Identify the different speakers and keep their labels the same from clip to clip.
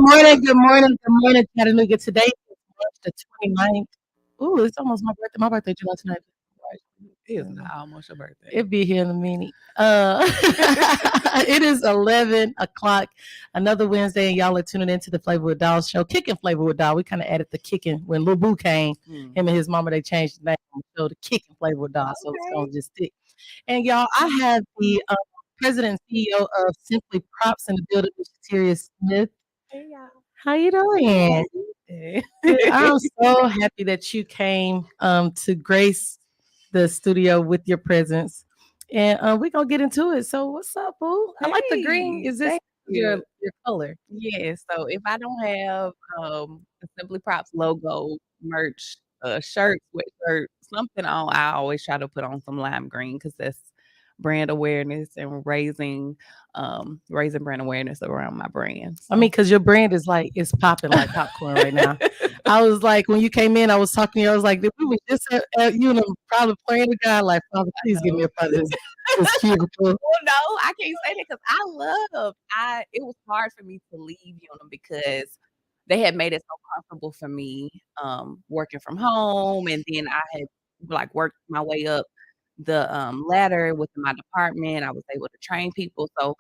Speaker 1: good morning, Chattanooga. Today is March the 29th. Ooh, it's almost my birthday. My birthday, July 29th.
Speaker 2: It is not almost your birthday.
Speaker 1: It'll be here in a minute. It is 11 o'clock, another Wednesday, and y'all are tuning into the Flavor with Doll show, Kicking Flavor with Doll. We kind of added the kicking when Lil Boo came. Him and his mama, they changed the name of the show to Kicking Flavor with Doll, so it's going to just stick. And y'all, I have the president and CEO of Simply Props in the building, Shateria Smith.
Speaker 2: Hey, y'all.
Speaker 1: How you doing?
Speaker 2: Hey.
Speaker 1: I'm so happy that you came to grace the studio with your presence. And we're gonna get into it. So what's up, boo? I like the green.
Speaker 2: Hey,
Speaker 1: Is this
Speaker 2: thank
Speaker 1: your
Speaker 2: you.
Speaker 1: color?
Speaker 2: Yes. So if I don't have the Simply Props logo, merch, shirt, sweatshirt, something on, I always try to put on some lime green because that's brand awareness and raising brand awareness around my brand.
Speaker 1: I mean, because your brand is like it's popping like popcorn right now. I was like, when you came in, I was talking to you. I was like, we were just at probably playing the guy like, Father, please give me a part of this cubicle.
Speaker 2: Well, no, I can't say that because it was hard for me to leave Unum because they had made it so comfortable for me working from home. And then I had like worked my way up the ladder within my department. I was able to train people. So,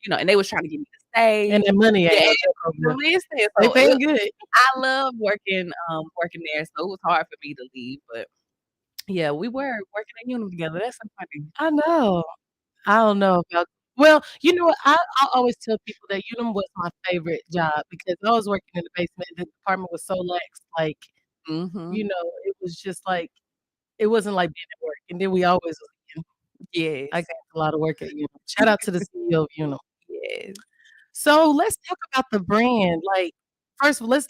Speaker 2: and they was trying to get me to stay.
Speaker 1: And the money ain't
Speaker 2: listen,
Speaker 1: they
Speaker 2: so
Speaker 1: paying good.
Speaker 2: I love working there. So it was hard for me to leave. But yeah, we were working at Unum together. That's so funny.
Speaker 1: I know. I don't know about. Well, you know what? I always tell people that Unum was my favorite job because I was working in the basement. The department was so lax, like it was just like it wasn't like being at work. And then we always was
Speaker 2: Yes.
Speaker 1: I got a lot of work at Unum. Shout out to the CEO of Unum.
Speaker 2: Yes.
Speaker 1: So let's talk about the brand. Like, first of all, let's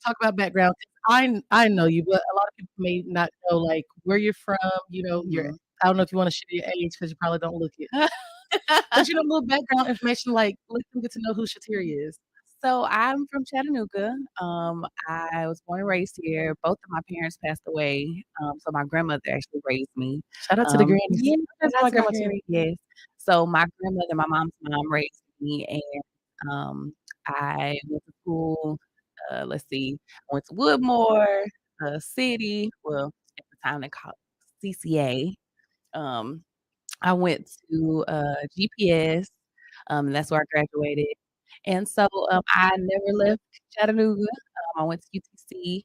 Speaker 1: talk about background. I know you, but a lot of people may not know like where you're from. Your I don't know if you want to share your age because you probably don't look it. But a little background information, like let them get to know who Shateria is.
Speaker 2: So I'm from Chattanooga. I was born and raised here. Both of my parents passed away. So my grandmother actually raised me.
Speaker 1: Shout out to the grannies.
Speaker 2: Yeah,
Speaker 1: That's
Speaker 2: shout
Speaker 1: my
Speaker 2: out to my
Speaker 1: grandma too.
Speaker 2: granny, yes. So my grandmother, my mom's mom raised me, and I went to school. Let's see, I went to Woodmore City. Well, at the time they called it CCA. Um, I went to GPS. That's where I graduated. And so I never left Chattanooga. I went to UTC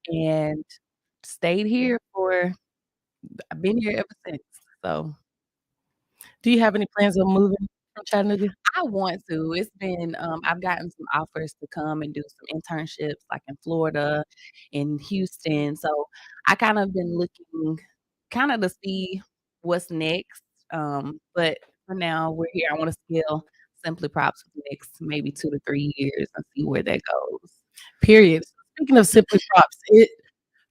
Speaker 2: and stayed here I've been here ever since. So,
Speaker 1: do you have any plans on moving from Chattanooga?
Speaker 2: I want to. It's been I've gotten some offers to come and do some internships like in Florida, in Houston. So I kind of been looking kind of to see what's next. But for now we're here. I want to scale Simply Props for the next maybe 2 to 3 years and see where that goes.
Speaker 1: Period. Speaking of Simply Props,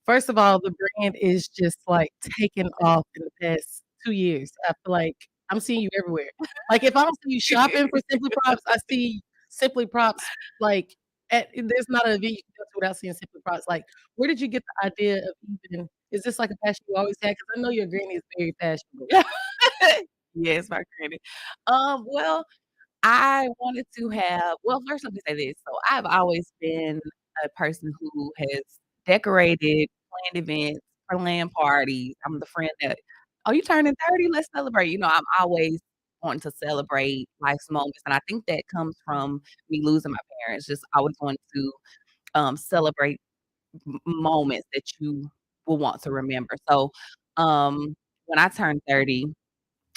Speaker 1: first of all, the brand is just like taken off in the past 2 years. I feel like I'm seeing you everywhere. Like if I don't see you shopping for Simply Props, I see Simply Props like there's not an event you can go to without seeing Simply Props. Like, where did you get the idea of even? Is this like a passion you always had? Because I know your granny is very fashionable.
Speaker 2: Yes, my granny. Well, I wanted to first let me say this. So I've always been a person who has decorated, planned events, planned parties. I'm the friend that, "Oh, you turning 30? Let's celebrate." I'm always wanting to celebrate life's moments, and I think that comes from me losing my parents. Just always wanting to celebrate moments that you will want to remember. So when I turned 30,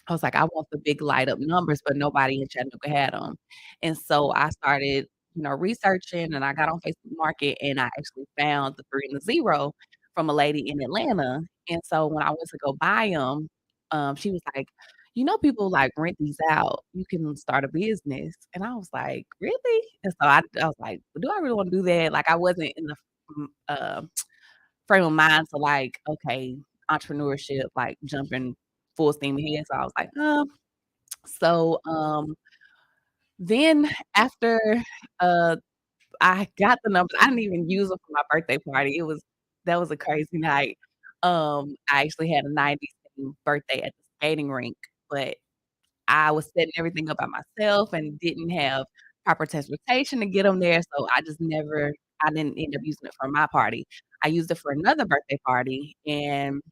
Speaker 2: I was like, "I want the big light up numbers," but nobody in Chattanooga had them. And so I started, researching, and I got on Facebook Market, and I actually found the 3 and the 0 from a lady in Atlanta. And so when I went to go buy them, she was like, people, like, rent these out. You can start a business." And I was like, "Really?" And so I was like, "Well, do I really wanna do that?" Like, I wasn't in the frame of mind to, like, okay, entrepreneurship, like, jumping full steam ahead. So I was like, So, then after, uh, I got the numbers, I didn't even use them for my birthday party. That was a crazy night. I actually had a 90s themed birthday at the skating rink, but I was setting everything up by myself and didn't have proper transportation to get them there, so I didn't end up using it for my party. I used it for another birthday party, and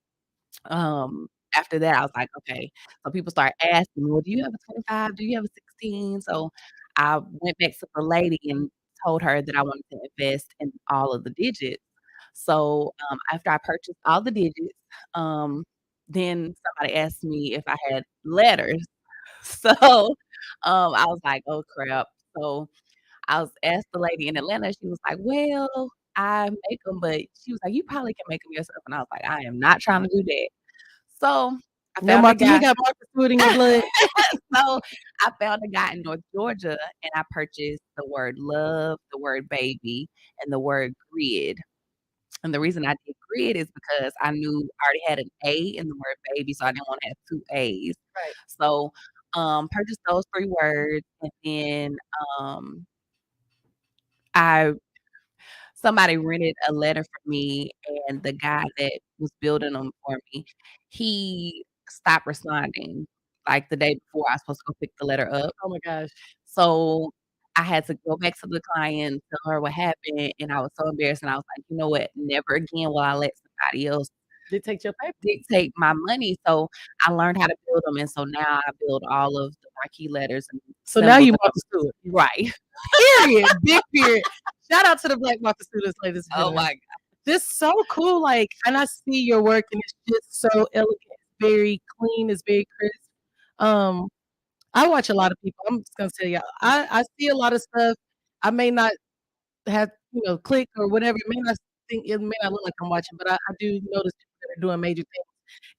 Speaker 2: um, after that, I was like, "Okay." So people started asking me, "Well, do you have a 25? Do you have a 16?" So I went back to the lady and told her that I wanted to invest in all of the digits. So, after I purchased all the digits, um, then somebody asked me if I had letters. So, I was like, "Oh, crap." So I was asked the lady in Atlanta, she was like, "Well, I make them," but she was like, "You probably can make them yourself." And I was like, "I am not trying to do that." So, I
Speaker 1: No,
Speaker 2: found a
Speaker 1: Martha, you
Speaker 2: guy.
Speaker 1: got Martha Stewart in your blood.
Speaker 2: So, I found a guy in North Georgia, and I purchased the word love, the word baby, and the word grid. And the reason I did grid is because I knew I already had an A in the word baby, so I didn't wanna have 2 A's.
Speaker 1: Right.
Speaker 2: So, purchased those 3 words, and then, um, I somebody rented a letter for me, and the guy that was building them for me, he stopped responding, like, the day before I was supposed to go pick the letter up.
Speaker 1: Oh my gosh.
Speaker 2: So, I had to go back to the client, tell her what happened, and I was so embarrassed, and I was like, "You know what? Never again will I let somebody else
Speaker 1: Dictate your paper.
Speaker 2: dictate my money." So, I learned how to build them, and so now I build all of the marquee letters and
Speaker 1: So now
Speaker 2: symbols
Speaker 1: you
Speaker 2: and
Speaker 1: Martha Stewart.
Speaker 2: right.
Speaker 1: Period. Big period. Shout out to the Black Martha Stewarts, ladies and
Speaker 2: Oh
Speaker 1: gentlemen.
Speaker 2: my god.
Speaker 1: This is so cool, like, and I see your work, and it's just so elegant. It's very clean, it's very crisp. Um, I watch a lot of people. I'm just gonna tell y'all, I see a lot of stuff. I may not have, click or whatever. It may not look like I'm watching, but I do notice people that are doing major things.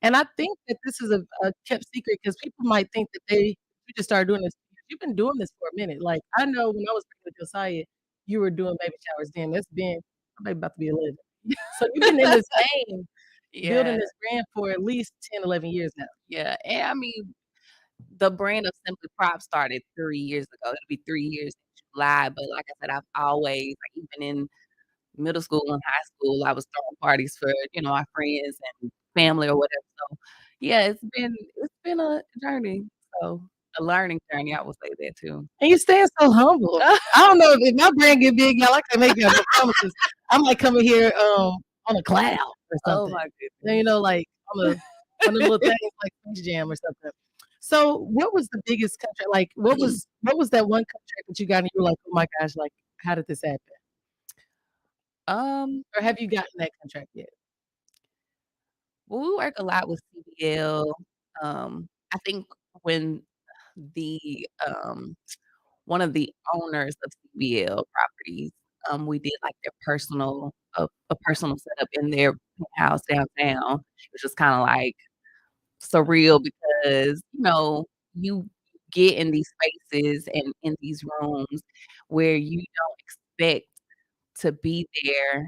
Speaker 1: And I think that this is a kept secret because people might think that you just started doing this. You've been doing this for a minute. Like I know when I was working with Josiah, you were doing baby showers then. That's been my baby about to be 11. So you've been in this game, building
Speaker 2: Yeah,
Speaker 1: this brand for at least 10, 11 years now.
Speaker 2: yeah, and I mean, the brand of Simply Prop started 3 years ago. It'll be 3 years in July, but like I said, I've always like, even in middle school and high school, I was throwing parties for, our friends and family or whatever, so, yeah, it's been a journey, so a learning journey, I would say that too.
Speaker 1: And you stand so humble. I don't know if my brand get big, y'all, I can't make y'all no promises. I might come in here on a cloud or
Speaker 2: Oh
Speaker 1: something.
Speaker 2: my
Speaker 1: And,
Speaker 2: goodness.
Speaker 1: like on the little things like Space Jam or something. So what was the biggest contract? Like what was that one contract that you got and you were like, oh my gosh, like how did this happen?
Speaker 2: Um,
Speaker 1: Or have you gotten that contract yet?
Speaker 2: well, we work a lot with CBL. I think when the, one of the owners of CBL Properties, we did, like, their personal a personal setup in their house downtown, which was kinda, like, surreal because, you get in these spaces and in these rooms where you don't expect to be there.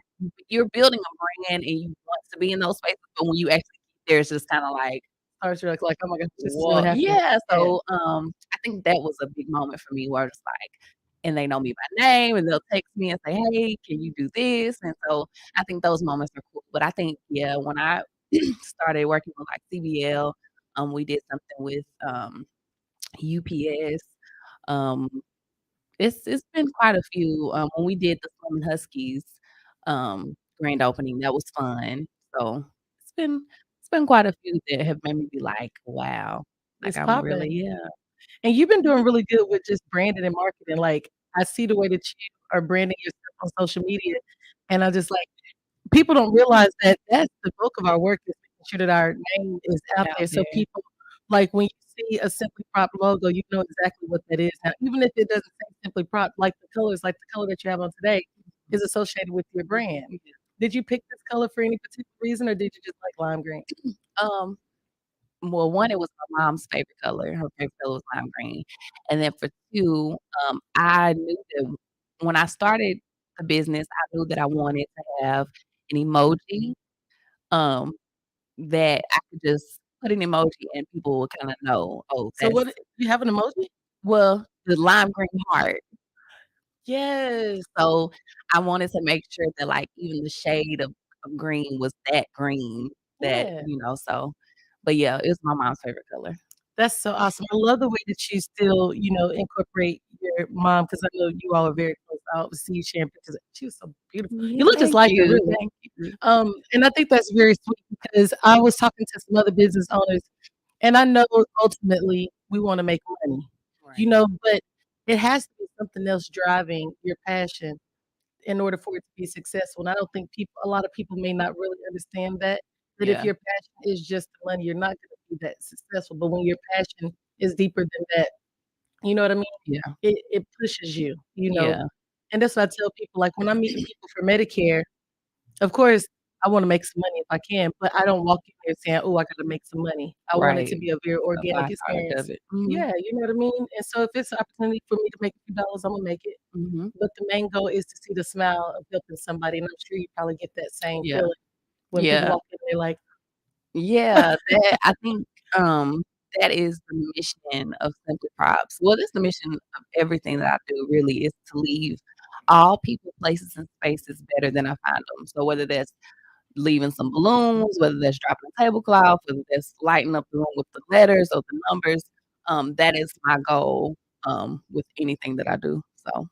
Speaker 2: You're building a brand and you want to be in those spaces, but when you actually get there, it's just kinda like,
Speaker 1: Stars you're like, oh my gosh, this is really
Speaker 2: well,
Speaker 1: happening.
Speaker 2: yeah,
Speaker 1: Yeah.
Speaker 2: so, I think that was a big moment for me where it's like and they know me by name, and they'll text me and say, "Hey, can you do this?" And so, I think those moments are cool, but I think, yeah, when I started working with, like, CBL, we did something with, UPS, um, it's been quite a few, when we did the Slim Huskies, grand opening, that was fun, so, it's been it's been quite a few that have made me be like, "Wow." Like,
Speaker 1: It's
Speaker 2: I'm really
Speaker 1: popping.
Speaker 2: yeah.
Speaker 1: And you've been doing really good with just branding and marketing. Like I see the way that you are branding yourself on social media. And I just like people don't realize that that's the bulk of our work is making sure that our name is out
Speaker 2: Out
Speaker 1: there. So
Speaker 2: there.
Speaker 1: people like when you see a Simply Prop logo, you know exactly what that is. Now, even if it doesn't say Simply Prop, like the colors, like the color that you have on today is associated with your brand.
Speaker 2: Yeah.
Speaker 1: Did you pick this color for any particular reason or did you just like lime green?
Speaker 2: Um, well, 1, it was my mom's favorite color. Her favorite color was lime green, and then for 2, I knew that when I started the business, I knew that I wanted to have an emoji, um, that I could just put an emoji and people would kinda know, "Oh,
Speaker 1: So
Speaker 2: that's"
Speaker 1: what you have an emoji?
Speaker 2: well, the lime green heart.
Speaker 1: Yes.
Speaker 2: So, I wanted to make sure that, like, even the shade of green was that green that,
Speaker 1: Yeah.
Speaker 2: so but yeah, it was my mom's favorite color.
Speaker 1: That's so awesome. I love the way that you still, incorporate your mom, 'cause I know you all are very close. I always see you sharing pictures. She was so beautiful.
Speaker 2: Yeah,
Speaker 1: You look just
Speaker 2: thank
Speaker 1: like her,
Speaker 2: you,
Speaker 1: really.
Speaker 2: thank you.
Speaker 1: And I think that's very sweet because I was talking to some other business owners, and I know ultimately we wanna make money,
Speaker 2: Right.
Speaker 1: but it has to be something else driving your passion in order for it to be successful, and I don't think a lot of people may not really understand that if
Speaker 2: Yeah,
Speaker 1: your passion is just the money, you're not gonna be that successful, but when your passion is deeper than that, you know what I mean?
Speaker 2: yeah,
Speaker 1: It pushes you,
Speaker 2: yeah,
Speaker 1: and that's what I tell people, like, when I'm meeting people for Medicare, of course, I wanna make some money if I can, but I don't walk in there saying, "Oh, I gotta make some money." I want it to
Speaker 2: right.
Speaker 1: be a very
Speaker 2: A
Speaker 1: organic
Speaker 2: byproduct of
Speaker 1: experience.
Speaker 2: it. Mhm,
Speaker 1: Yeah, you know what I mean? And so if it's an opportunity for me to make a few dollars, Imma make it,
Speaker 2: mhm.
Speaker 1: but the main goal is to see the smile of helping somebody, and I'm sure you probably get that same
Speaker 2: Yeah,
Speaker 1: feeling when people
Speaker 2: yeah.
Speaker 1: walk in, they're like,
Speaker 2: Yeah, that I think, that is the mission of Simply Props. Well, that's the mission of everything that I do really is to leave all people, places, and spaces better than I find them. So whether that's leaving some balloons, whether that's dropping a tablecloth, whether that's lighting up the room with the letters or the numbers, that is my goal, with anything that I do, so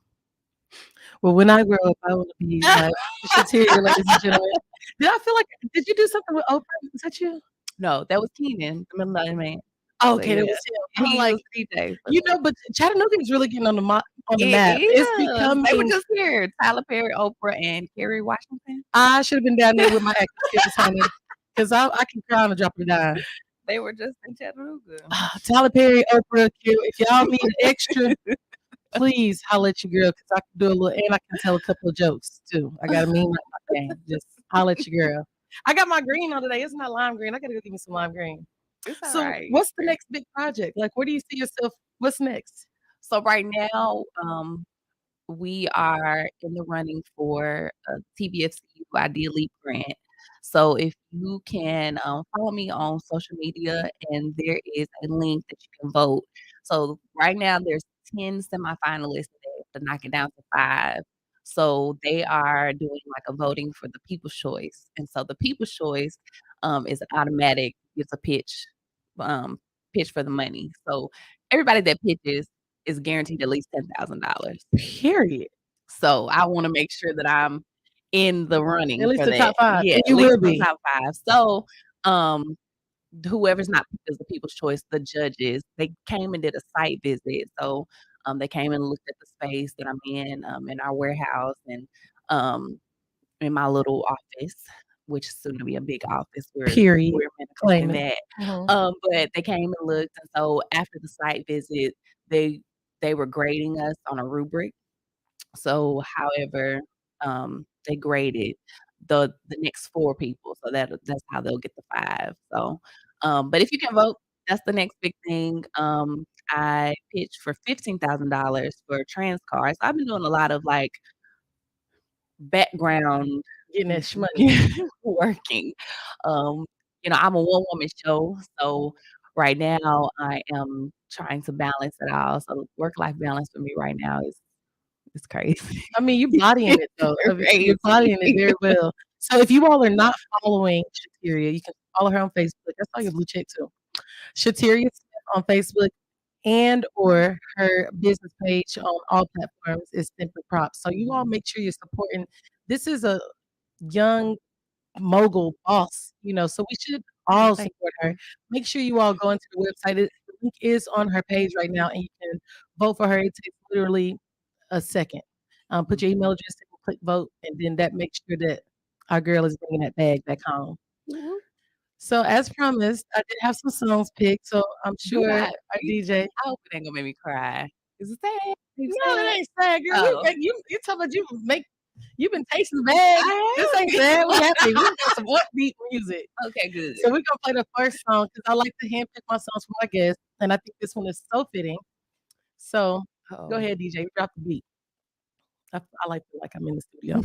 Speaker 1: "Well, when I grow up, I wanna be like Shateria, ladies and gentlemen." Did you do something with Oprah? Was that you?
Speaker 2: No, that was Keenan, the Midnight Man.
Speaker 1: Oh,
Speaker 2: So,
Speaker 1: okay, that
Speaker 2: yeah,
Speaker 1: was him.
Speaker 2: and
Speaker 1: I'm
Speaker 2: he
Speaker 1: like,
Speaker 2: was DJ for the
Speaker 1: but Chattanooga is really getting on the
Speaker 2: It
Speaker 1: map. It's
Speaker 2: is. They were
Speaker 1: becoming
Speaker 2: just here. Tyler Perry, Oprah, and Kerry Washington.
Speaker 1: I should have been down there with my acting skills, honey, 'cause I can cry on a drop of a dime.
Speaker 2: They were just in Chattanooga.
Speaker 1: Tyler Perry, Oprah, Q, if y'all need an extra, please holla at your girl 'cause I can do a little and I can tell a couple of jokes too. I got a mean like my game. Just holla at your girl. I got my green on today. It's not lime green. I gotta go get me some lime green.
Speaker 2: It's
Speaker 1: So,
Speaker 2: alright.
Speaker 1: what's the next big project? Like, where do you see yourself what's next?
Speaker 2: So right now, we are in the running for a TBFCU Idea Leap grant. So if you can follow me on social media, and there is a link that you can vote. So right now there's 10 semifinalists. They have to knock it down to 5. So they are doing like a voting for the People's Choice. And so the People's Choice is automatic, gets a pitch for the money. So everybody that pitches is guaranteed at least $10,000.
Speaker 1: Period.
Speaker 2: So I wanna make sure that I'm in the
Speaker 1: At
Speaker 2: running
Speaker 1: least
Speaker 2: for
Speaker 1: the
Speaker 2: that.
Speaker 1: top 5,
Speaker 2: Yeah,
Speaker 1: and
Speaker 2: at
Speaker 1: you
Speaker 2: least
Speaker 1: will
Speaker 2: the
Speaker 1: be.
Speaker 2: top 5. So, um, whoever's not picked as the People's Choice, the judges, they came and did a site visit. So, they came and looked at the space that I'm in our warehouse and, um, in my little office, which is soon to be a big office.
Speaker 1: Period.
Speaker 2: We're
Speaker 1: Claim
Speaker 2: manifesting
Speaker 1: it.
Speaker 2: that.
Speaker 1: Mhm.
Speaker 2: But they came and looked, and so after the site visit, they they were grading us on a rubric. So, however, they graded the next 4 people, so that's how they'll get the 5. So, but if you can vote, that's the next big thing. I pitched for $15,000 for trans cars. I've been doing a lot of, like, background
Speaker 1: Getting that money.
Speaker 2: working. Um, I'm a one-woman show, so right now I am trying to balance it all. So work-life balance for me right now is crazy.
Speaker 1: I mean, you're bodying it though.
Speaker 2: Super
Speaker 1: You're
Speaker 2: crazy.
Speaker 1: bodying it very well. So if you all are not following Shateria, you can follow her on Facebook. That's all your blue check too. Shateria Smith on Facebook and or her business page on all platforms is Simply Props. So you all make sure you're supporting. This is a young mogul boss, so we should
Speaker 2: Oh,
Speaker 1: all
Speaker 2: thank
Speaker 1: support her.
Speaker 2: you.
Speaker 1: Make sure you all go into the website. The link is on her page right now, and you can vote for her. It takes literally a second. Put your email address in, click vote, and then that makes sure that our girl is bringing that bag back home.
Speaker 2: Mhm.
Speaker 1: So as promised, I did have some songs picked, so I'm
Speaker 2: Do
Speaker 1: sure
Speaker 2: not
Speaker 1: our
Speaker 2: you
Speaker 1: DJ.
Speaker 2: I hope it ain't gonna make me cry. Is it sad? Is
Speaker 1: No,
Speaker 2: it sad?
Speaker 1: it ain't sad, girl. We
Speaker 2: Oh,
Speaker 1: you talking about you've been tasting the bag. This
Speaker 2: I
Speaker 1: ain't sad. We happy. We got some upbeat music.
Speaker 2: have. Okay, good.
Speaker 1: So we're gonna play the first song because I like to handpick my songs for my guests, and I think this one is so fitting. So go
Speaker 2: Uh-oh.
Speaker 1: ahead, DJ, drop the beat. I like feel like I'm in the studio.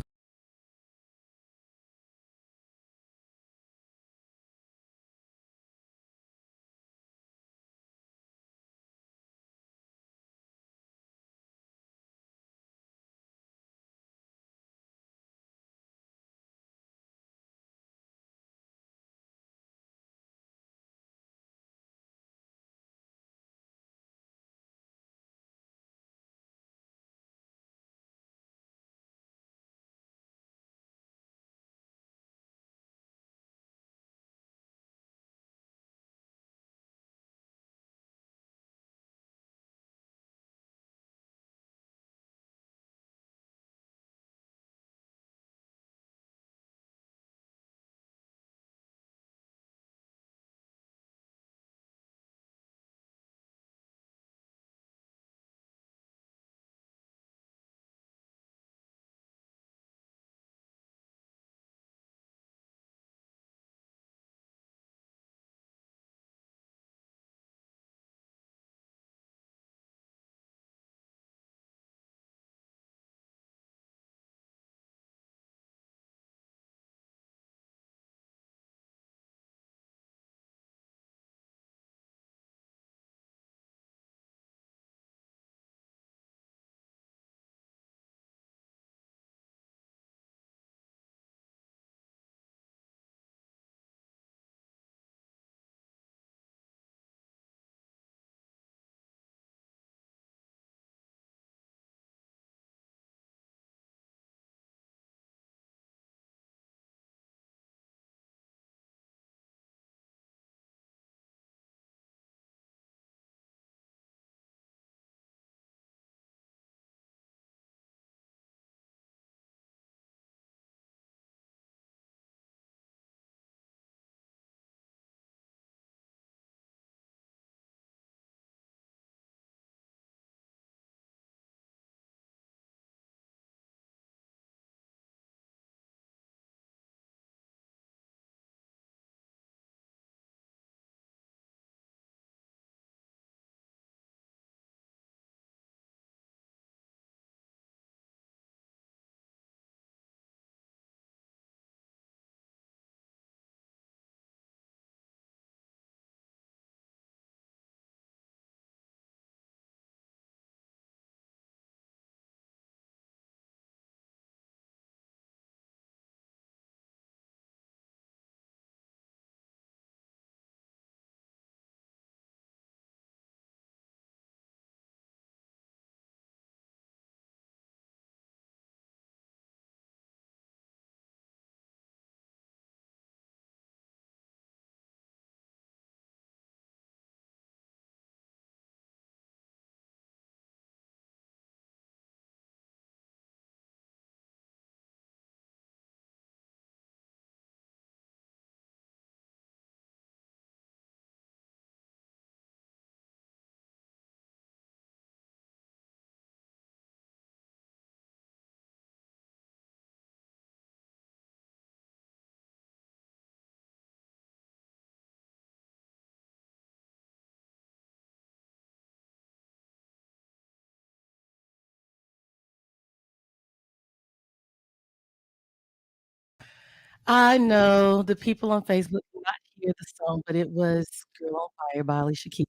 Speaker 1: I know the people on Facebook did not hear the song, but it was "Girl on Fire" by Alicia Keys,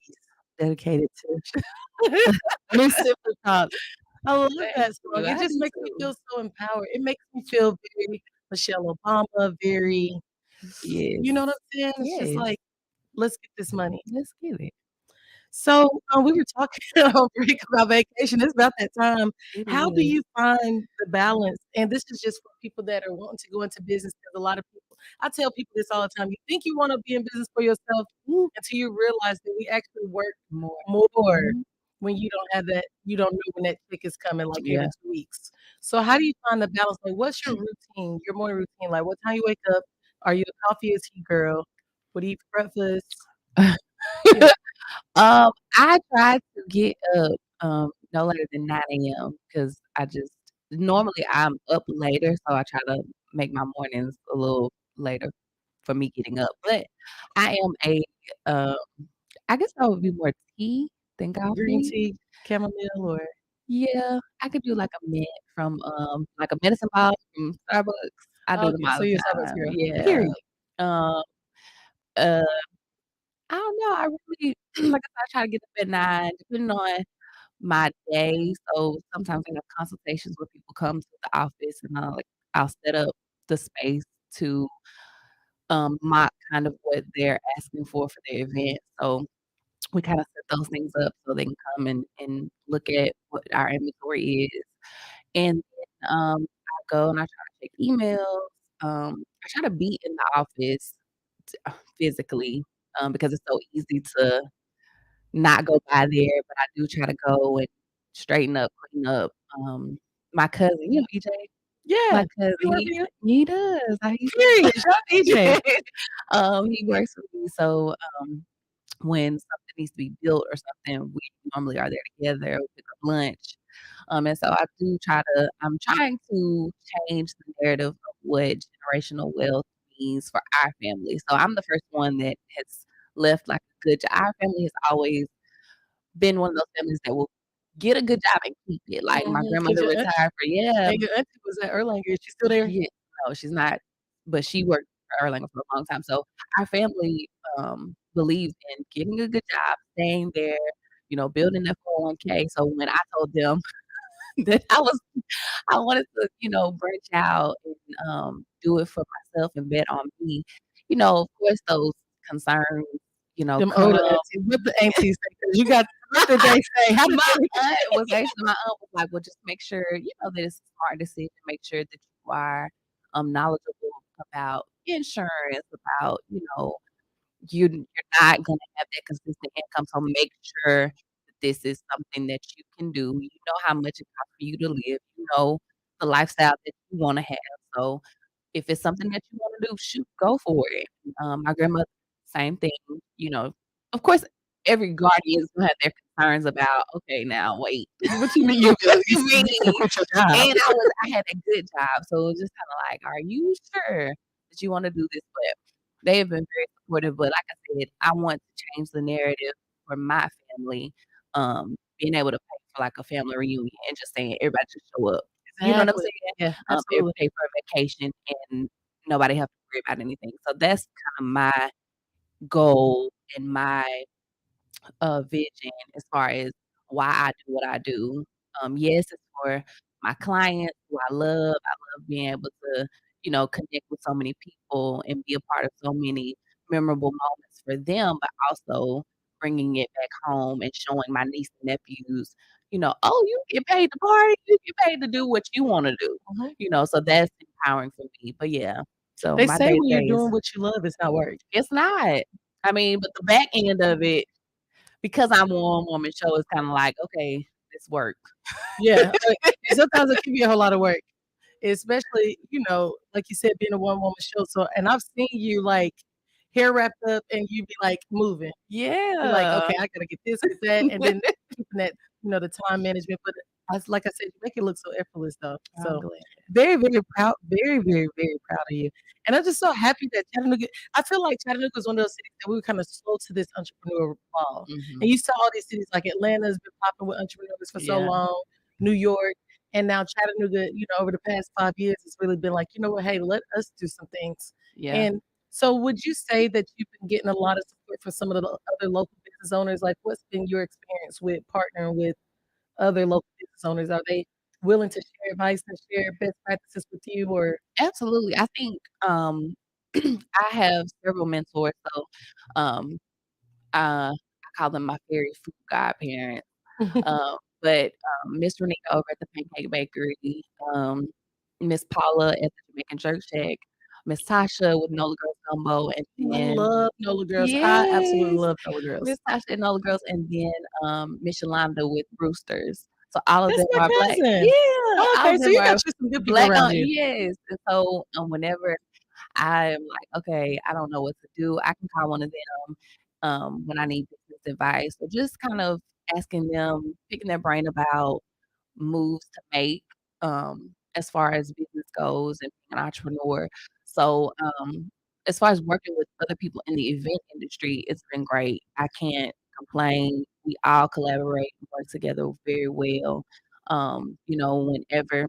Speaker 1: dedicated to Miss Simply Pops. I love
Speaker 2: Thank
Speaker 1: that song.
Speaker 2: you.
Speaker 1: It
Speaker 2: I
Speaker 1: just
Speaker 2: do
Speaker 1: makes me
Speaker 2: too.
Speaker 1: feel so empowered. It makes me feel very Michelle Obama, very
Speaker 2: Yes.
Speaker 1: you know what I'm saying? It's just
Speaker 2: Yes.
Speaker 1: like, "Let's get this money."
Speaker 2: Let's get it.
Speaker 1: So, we were talking on break about vacation. It's about that time.
Speaker 2: It
Speaker 1: How do
Speaker 2: is.
Speaker 1: you find the balance? And this is just for people that are wanting to go into business, because a lot of people I tell people this all the time. You think you wanna be in business for yourself until you realize that we actually work
Speaker 2: More.
Speaker 1: more
Speaker 2: Mhm.
Speaker 1: when you don't have that you don't know when that check is coming, like, every
Speaker 2: Yeah.
Speaker 1: 2 weeks. So how do you find the balance? Like, what's your routine, your morning routine? Like, what time you wake up? Are you a coffee or tea girl? What do you eat for breakfast? You know
Speaker 2: I try to get up, no later than 9 a.m. because I just normally I'm up later, so I try to make my mornings a little later for me getting up. But I am um, I guess I would be more tea than
Speaker 1: green
Speaker 2: coffee.
Speaker 1: tea, chamomile, or
Speaker 2: Yeah, I could do like a mint from, like a medicine ball from Starbucks. I do them
Speaker 1: okay,
Speaker 2: all
Speaker 1: so
Speaker 2: the
Speaker 1: you're a Starbucks
Speaker 2: time.
Speaker 1: girl,
Speaker 2: Yeah.
Speaker 1: period.
Speaker 2: Um, uh, I don't know. I really, like I said, I try to get up at 9, depending on my day. So sometimes I have consultations where people come to the office and I'll set up the space to mock kind of what they're asking for their event. So we kind of set those things up so they can come and look at what our inventory is. And then I go and I try to check emails. I try to be in the office physically because it's so easy to not go by there, but I do try to go and straighten up, clean up. My cousin, EJ, my
Speaker 1: Yeah,
Speaker 2: cousin,
Speaker 1: we work for you,
Speaker 2: he does.
Speaker 1: period, shout out to EJ.
Speaker 2: He works with me, so, when something needs to be built or something, we normally are there together, we pick up lunch. And so I'm trying to change the narrative of what generational wealth means for our family. So I'm the first one that has left like a good job. Our family has always been one of those families that will get a good job and keep it. Like my
Speaker 1: Because
Speaker 2: grandmother
Speaker 1: your aunt
Speaker 2: retired for yeah,
Speaker 1: and your auntie was at Erlanger, is she still there?
Speaker 2: yeah, no, she's not, but she worked for Erlang for a long time. So our family believes in getting a good job, staying there, building their 401k. So when I told them that I wanted to, branch out and do it for myself and bet on me, of course those concerns,
Speaker 1: Them older
Speaker 2: come.
Speaker 1: aunties, what the aunties say? 'Cause you got what did they say? How did
Speaker 2: My
Speaker 1: they
Speaker 2: my aunt was like, "Well, just make sure, that it's a smart decision, make sure that you are, knowledgeable about insurance, about, you're not gonna have that consistent income, so make sure that this is something that you can do. You know how much it costs for you to live, you know the lifestyle that you wanna have, so if it's something that you wanna do, shoot, go for it." My grandmother, same thing, you know. Of course, every guardian is gonna have their concerns about, "Okay, now wait,
Speaker 1: what you mean
Speaker 2: what
Speaker 1: you
Speaker 2: you
Speaker 1: you finna
Speaker 2: mean?"
Speaker 1: quit your job?
Speaker 2: And I had a good job, so it was just kinda like, "Are you sure that you wanna do this?" But they have been very supportive, but like I said, I want to change the narrative for my family, being able to pay for, like, a family reunion and just saying, "Everybody just show up." You know what I'm
Speaker 1: Exactly.
Speaker 2: saying?
Speaker 1: Yeah, absolutely.
Speaker 2: Pay for a vacation and nobody have to worry about anything. So that's kinda my goal and my vision as far as why I do what I do. Yes, it's for my clients who I love. I love being able to, connect with so many people and be a part of so many memorable moments for them, but also bringing it back home and showing my niece and nephews, "Oh, you get paid to party, you get paid to do what you wanna do."
Speaker 1: Mhm.
Speaker 2: So that's empowering for me. But yeah, so
Speaker 1: They
Speaker 2: my
Speaker 1: say when you're
Speaker 2: day-to-day is
Speaker 1: doing what you love, it's not work.
Speaker 2: it's not. I mean, but the back end of it because I'm a one-woman show, it's kinda like, "Okay, this work."
Speaker 1: Yeah, and sometimes it can be a whole lot of work, especially, like you said, being a one-woman show, so and I've seen you, like, hair wrapped up and you be, like, moving. Be like,
Speaker 2: Yeah.
Speaker 1: "Okay, I gotta get this, get that," and then keeping that, the time management, but as like I said, you make it look so effortless though.
Speaker 2: I'm
Speaker 1: So,
Speaker 2: glad.
Speaker 1: very, very proud very, very, very proud of you, and I'm just so happy that Chattanooga I feel like Chattanooga is one of those cities that we were kinda slow to this entrepreneur ball, and
Speaker 2: Mhm.
Speaker 1: you saw all these cities like Atlanta's been popping with entrepreneurs for so
Speaker 2: Yeah.
Speaker 1: long, New York, And now Chattanooga, over the past 5 years, has really been like, "You know what? Hey, let us do some things."
Speaker 2: Yeah.
Speaker 1: And so would you say that you've been getting a lot of support from some of the other local business owners? Like, what's been your experience with partnering with other local business owners? Are they willing to share advice and share best practices with you or
Speaker 2: Absolutely. I think, I have several mentors, so, um, I call them my fairy food godparents. But, Miss Renita over at the Pancake Bakery, um, Miss Paula at the Jamaican Jerk Shack, Miss Tasha with Nola Girls Gumbo, and
Speaker 1: I
Speaker 2: then
Speaker 1: love NOLA Girls. I absolutely
Speaker 2: yes,
Speaker 1: love NOLA Girls.
Speaker 2: Miss Tasha and Nola Girls, and then, Miss Yolanda with Roosters. So all of
Speaker 1: That's
Speaker 2: them
Speaker 1: my
Speaker 2: are black,
Speaker 1: cousin.
Speaker 2: yeah,
Speaker 1: Oh,
Speaker 2: all
Speaker 1: okay,
Speaker 2: of
Speaker 1: so
Speaker 2: them
Speaker 1: you got
Speaker 2: are
Speaker 1: you some good people
Speaker 2: black
Speaker 1: around
Speaker 2: on
Speaker 1: you.
Speaker 2: yes, and so, whenever I'm like, "Okay, I don't know what to do," I can call one of them, when I need business advice, or just kind of asking them, picking their brain about moves to make, as far as business goes and being an entrepreneur. So, as far as working with other people in the event industry, it's been great. I can't complain. We all collaborate and work together very well. Whenever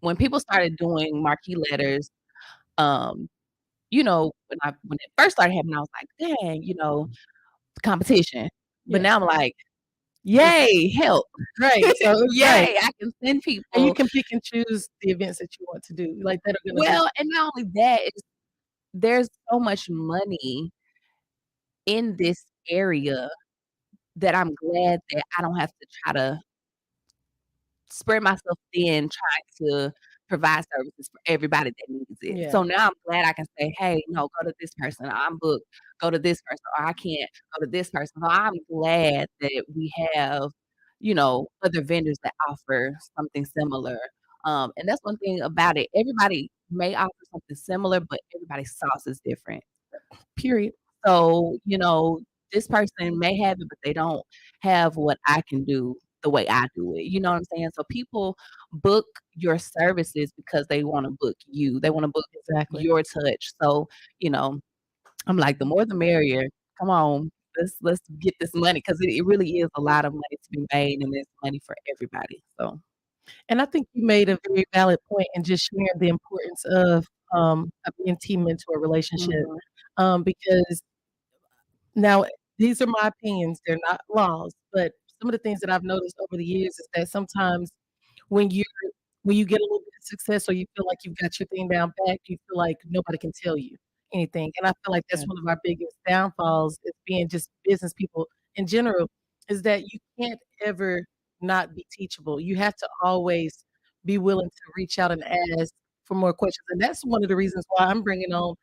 Speaker 2: when people started doing marquee letters, um, when it first started happening, I was like, "Dang," competition. But
Speaker 1: Yeah.
Speaker 2: now I'm like,
Speaker 1: It's
Speaker 2: "Yay, help."
Speaker 1: right, so it's right.
Speaker 2: Yay, I can send
Speaker 1: And you
Speaker 2: people.
Speaker 1: can pick and choose the events that you want to do, like, that are gonna be
Speaker 2: Well, and not only that, there's so much money in this area that I'm glad that I don't have to try to spread myself thin trying to provide services for everybody that needs it.
Speaker 1: yeah,
Speaker 2: So now I'm glad I can say, "Hey, no, go to this person. I'm booked. Go to this person, or I can't go to this person." So I'm glad that we have, other vendors that offer something similar. And that's one thing about it. Everybody may offer something similar, but everybody's sauce is different.
Speaker 1: period.
Speaker 2: So, this person may have it, but they don't have what I can do the way I do it. You know what I'm saying? So people book your services because they wanna book you. They wanna book
Speaker 1: Exactly.
Speaker 2: your touch. So, you know, I'm like, the more the merrier. Come on, let's get this money because it really is a lot of money to be made, and there's money for everybody. So,
Speaker 1: And I think you made a very valid point in just sharing the importance of, a mentee-mentor relationship,
Speaker 2: mhm,
Speaker 1: because now these are my opinions, they're not laws, but some of the things that I've noticed over the years is that sometimes when you when you get a little bit of success or you feel like you've got your thing down pat, you feel like nobody can tell you anything, and I feel like
Speaker 2: yeah,
Speaker 1: that's one of our biggest downfalls is being just business people in general, is that you can't ever not be teachable. You have to always be willing to reach out and ask for more questions, and that's one of the reasons why I'm bringing on,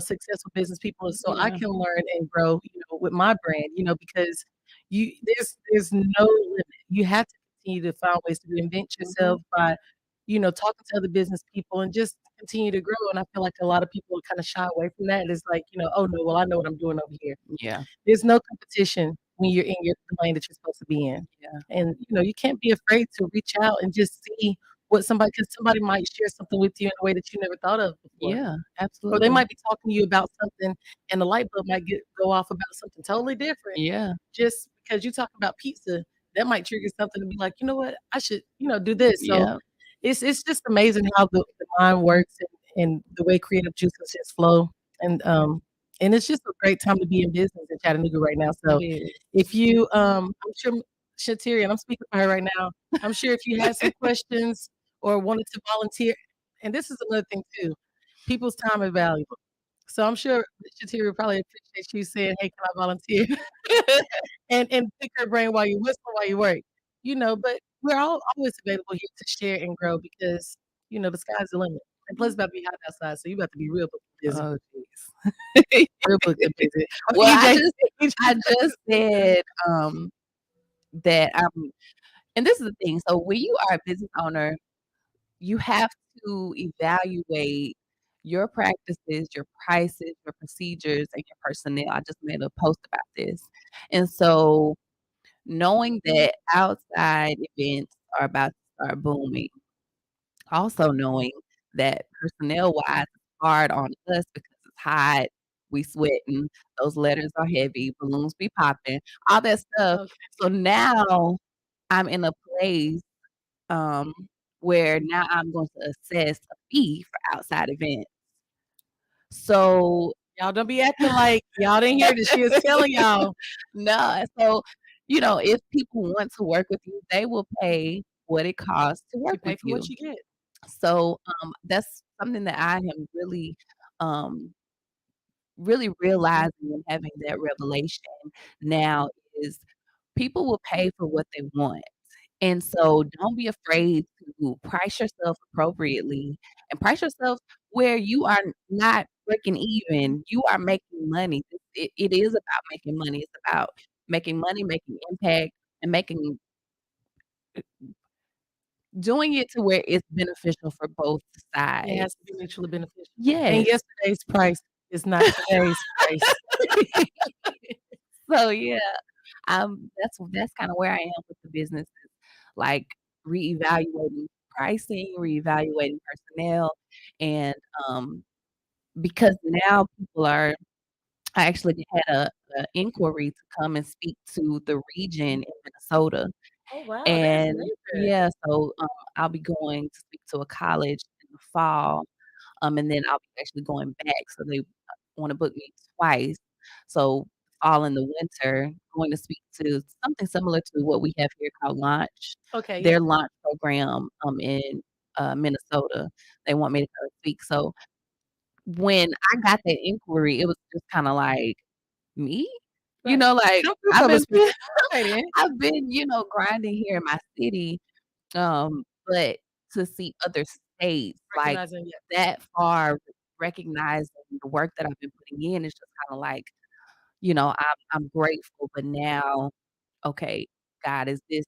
Speaker 1: successful business people is so I
Speaker 2: yeah,
Speaker 1: can learn and grow, with my brand, because there's no limit. You have to continue to find ways to reinvent
Speaker 2: mhm,
Speaker 1: yourself by, talking to other business people and just continue to grow. And I feel like a lot of people kind of shy away from that. It's like, oh no, well I know what I'm doing over here.
Speaker 2: yeah,
Speaker 1: There's no competition when you're in your the lane that you're supposed to be in.
Speaker 2: yeah,
Speaker 1: And you can't be afraid to reach out and just see what because somebody might share something with you in a way that you never thought of before.
Speaker 2: yeah,
Speaker 1: Or they
Speaker 2: absolutely.
Speaker 1: might be talking to you about something and the light bulb might go off about something totally different.
Speaker 2: Yeah,
Speaker 1: Just because you talk about pizza, that might trigger something to be like, "You know what? I should, do this." So
Speaker 2: yeah,
Speaker 1: it's just amazing how the mind works and the way creative juices just flow. And and it's just a great time to be in business in Chattanooga right now.
Speaker 2: it
Speaker 1: So
Speaker 2: is.
Speaker 1: if you I'm sure Shateria, and I'm speaking for her right now, I'm sure if you had some questions or wanted to volunteer, and this is another thing too, people's time is valuable. So I'm sure Shateria would probably appreciate you saying, "Hey, can I volunteer?" And pick her brain while you whistle while you work. But we're all always available here to share and grow because, the sky's the limit. And plus it's about to be hot outside, so you about to be real booked busy.
Speaker 2: Oh, jeez.
Speaker 1: Real booked and busy. Oh,
Speaker 2: Well, I
Speaker 1: EJ
Speaker 2: just I just said, that, and this is the thing, so when you are a business owner, you have to evaluate your practices, your prices, your procedures, and your personnel. I just made a post about this. And so knowing that outside events are about to start booming, also knowing that personnel-wise, it's hard on us because it's hot, we sweating, those letters are heavy, balloons be popping, all that stuff.
Speaker 1: Okay.
Speaker 2: So now I'm in a place um, where now I'm going to assess a fee for outside events. So
Speaker 1: Y'all don't be acting like y'all didn't hear that she was telling y'all.
Speaker 2: no, so, if people want to work with you, they will pay what it costs to
Speaker 1: You
Speaker 2: work
Speaker 1: pay
Speaker 2: with
Speaker 1: for what
Speaker 2: you.
Speaker 1: you get.
Speaker 2: So, that's something that I am really, um, really realizing and having that revelation now is people will pay for what they want. And so don't be afraid to price yourself appropriately and price yourself where you are not breaking even. You are making money. It is about making money. It's about making money, making impact, and making doing it to where it's beneficial for both
Speaker 1: It
Speaker 2: sides.
Speaker 1: has to be mutually beneficial. And
Speaker 2: Yes.
Speaker 1: yesterday's price is not today's price.
Speaker 2: So, yeah, that's kinda where I am with the business, is, like, reevaluating pricing, reevaluating personnel, and, because now people are I actually had a inquiry to come and speak to the region in Minnesota,
Speaker 1: Oh, wow, that's
Speaker 2: and
Speaker 1: major.
Speaker 2: yeah, so, I'll be going to speak to a college in the fall, and then I'll be actually going back, so they wanna book me twice. So, fall and the winter, going to speak to something similar to what we have here called Launch,
Speaker 1: Okay, yeah.
Speaker 2: their launch program, in, Minnesota. They want me to go speak. So, when I got that inquiry, it was just kinda like, "Me?"
Speaker 1: Right.
Speaker 2: Like,
Speaker 1: Come through public speaking. Right in.
Speaker 2: I've been, grinding here in my city, but to see other states, like,
Speaker 1: Recognizing, yeah.
Speaker 2: that far recognizing the work that I've been putting in is just kinda like, I'm grateful, but now, okay, God, is this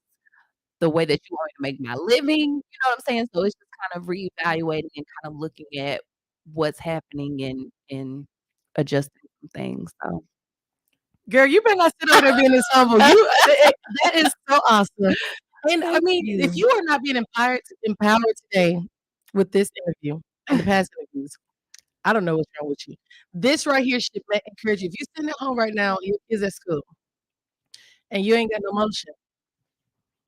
Speaker 2: the way that you want me to make my living? You know what I'm saying? So it's just kind of reevaluating and kind of looking at what's happening and adjusting some things, so
Speaker 1: Girl, you better not sit over there being this humble. You that is so awesome. And I
Speaker 2: Thank
Speaker 1: mean, if
Speaker 2: you.
Speaker 1: you are not being empowered today with this interview and the past interviews, I don't know what's wrong with you. This right here should encourage you. If you're sitting at home right now, your kids at school, and you ain't got no motion,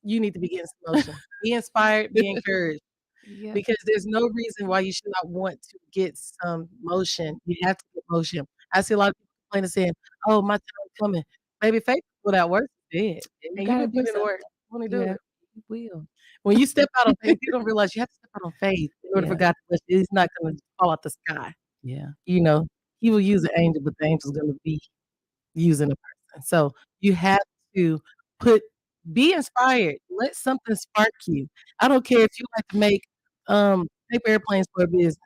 Speaker 1: you need to be getting some motion. Be inspired, be encouraged,
Speaker 2: Yeah.
Speaker 1: because there's no reason why you should not want to get some motion. You have to get motion. I see a lot of people complaining saying, "Oh, my time's coming." Baby, faith without work is dead,
Speaker 2: You
Speaker 1: and you
Speaker 2: gotta
Speaker 1: been
Speaker 2: do
Speaker 1: putting in the work.
Speaker 2: something.
Speaker 1: Wanna do
Speaker 2: Yeah,
Speaker 1: it.
Speaker 2: you will.
Speaker 1: When you step out on faith, you don't realize you have to step out on faith in order for
Speaker 2: Yeah,
Speaker 1: God to bless you. He's not gonna fall out the sky,
Speaker 2: yeah.
Speaker 1: you know? He will use an angel, but the angel's gonna be using a person. So you have to put be inspired. Let something spark you. I don't care if you like to make paper airplanes for a business.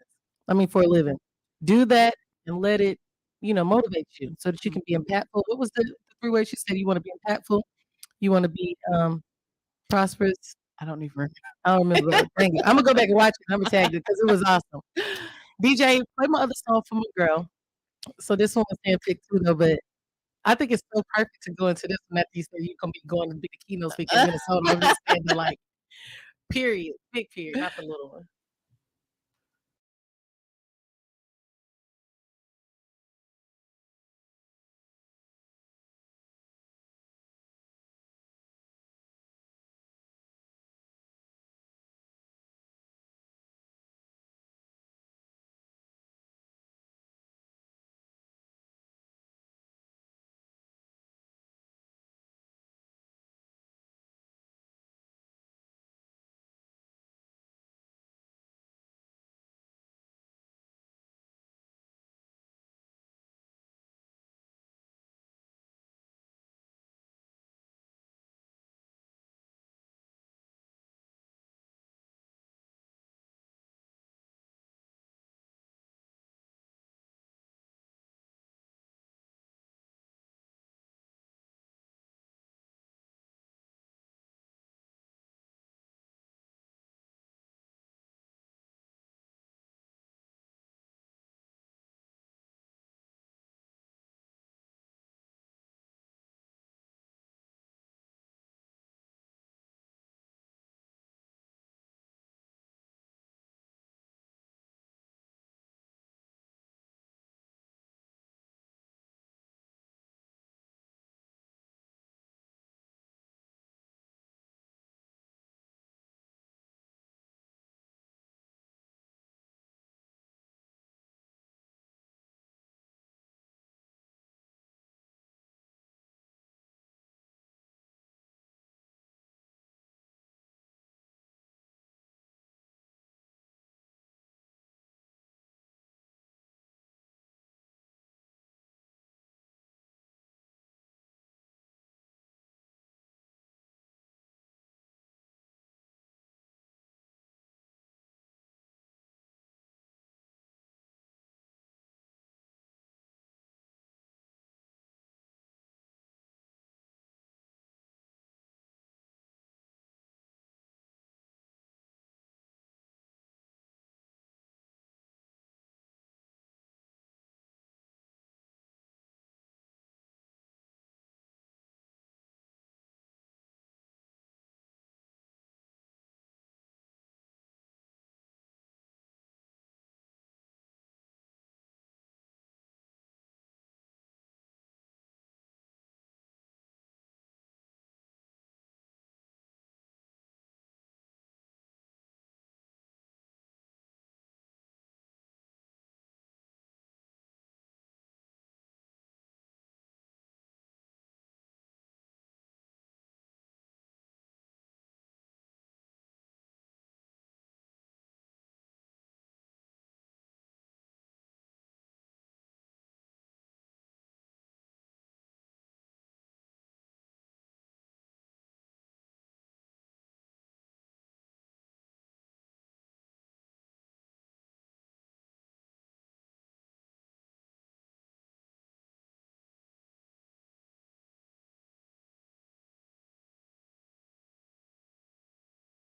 Speaker 1: I mean for a living. Do that and let it, motivate you so that you
Speaker 2: Mm.
Speaker 1: can be impactful. What was the 3 words you said? You wanna be impactful, you wanna be prosperous. I don't remember the dang it. Imma go back and watch it. Imma tag it because it was awesome. DJ, play my other song for my girl. So this one was handpicked too though, but I think it's so perfect to go into this one after you said you're gonna be going to be the keynote speaker in Minnesota. I'm just saying the, like, period, big period, not the little one.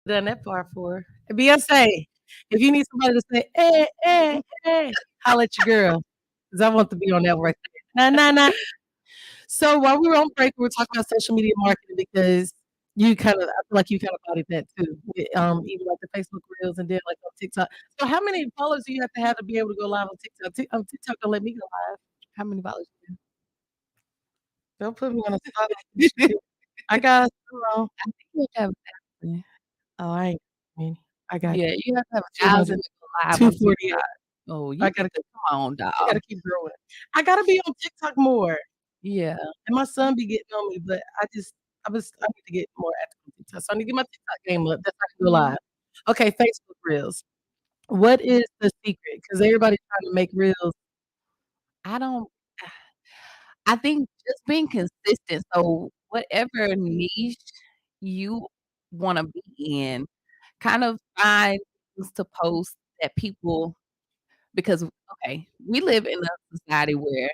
Speaker 1: Done that part for her. Beyonce, if you need somebody to say, "Hey, hey, hey," holla at your girl, 'cause I want to be on that right there. Nah, nah, nah. So while we were on break, we were talking about social media marketing because I feel like you kind of bodied that too. Even like the Facebook Reels and then like on TikTok. So how many followers do you have to be able to go live on TikTok? TikTok don't let me go live.
Speaker 2: How many followers
Speaker 1: Don't put me on the spot like you
Speaker 2: you have?
Speaker 1: should. I got, I
Speaker 2: I think you have to have 1,000.
Speaker 1: oh, I ain't, I mean, I got
Speaker 2: Yeah, you have to have
Speaker 1: 200,
Speaker 2: 1,000 to go live on
Speaker 1: 248.
Speaker 2: TikTok. Oh, you
Speaker 1: I
Speaker 2: need
Speaker 1: gotta
Speaker 2: to come on,
Speaker 1: I
Speaker 2: dog.
Speaker 1: gotta keep growing. I gotta be on TikTok more.
Speaker 2: Yeah.
Speaker 1: And my son be getting on me, but I need to get more active on TikTok. So I need to get my TikTok game up. That's how I can go
Speaker 2: Mhm.
Speaker 1: live. Okay, Facebook Reels. What is the secret? Because everybody's trying to make reels.
Speaker 2: I don't I think just being consistent, so whatever niche you wanna be in, kind of find things to post that people because okay, we live in a society where